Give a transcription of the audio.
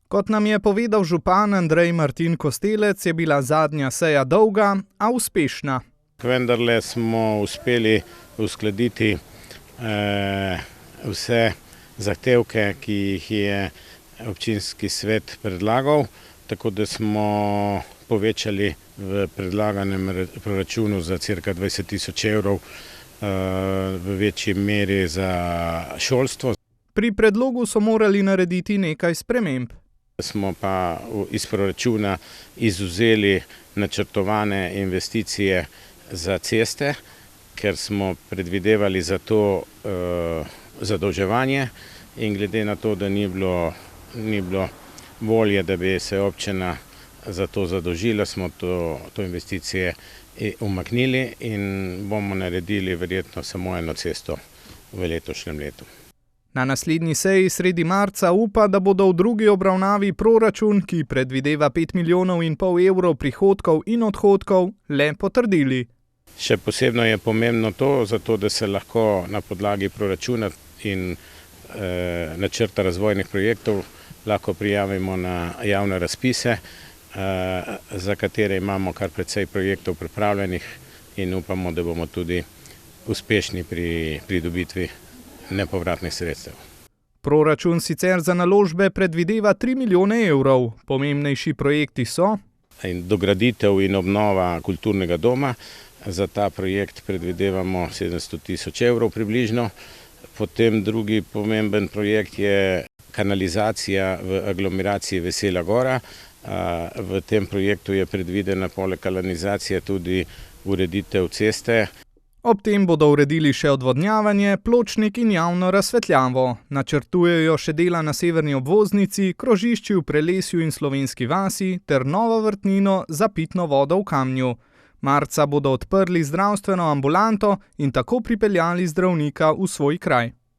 Kot nam je povedal župan Andrej Martin Kostelec, je bila zadnja seja dolga, a uspešna. Vendarle smo uspeli uskladiti vse zahtevke, ki jih je občinski svet predlagal, tako da smo povečali v predlaganem proračunu za cirka 20.000 evrov v večji meri za šolstvo. Pri predlogu so morali narediti nekaj sprememb. Smo pa iz proračuna izvzeli načrtovane investicije za ceste, ker smo predvidevali za to zadolževanje in glede na to, da ni bilo volje, da bi se občina za to zadolžila, smo to investicije umaknili in bomo naredili verjetno samo eno cesto v letošnjem letu. Na naslednji seji sredi marca upa, da bodo v drugi obravnavi proračun, ki predvideva 5,5 milijonov evrov prihodkov in odhodkov, le potrdili. Še posebno je pomembno to, zato da se lahko na podlagi proračuna in načrta razvojnih projektov lahko prijavimo na javne razpise, za katere imamo kar precej projektov pripravljenih in upamo, da bomo tudi uspešni pri pridobitvi nepovratnih sredstev. Proračun sicer za naložbe predvideva 3 milijone evrov. Pomembnejši projekti so dograditev in obnova kulturnega doma. Za ta projekt predvidevamo 700.000 evrov približno. Potem drugi pomemben projekt je kanalizacija v aglomeraciji Vesela Gora. V tem projektu je predvidena poleg kanalizacije tudi ureditev ceste. Ob tem bodo uredili še odvodnjavanje, pločnik in javno razsvetljavo. Načrtujejo še dela na severni obvoznici, krožišči v Prelesju in Slovenski vasi ter novo vrtnino za pitno vodo v Kamnju. Marca bodo odprli zdravstveno ambulanto in tako pripeljali zdravnika v svoj kraj.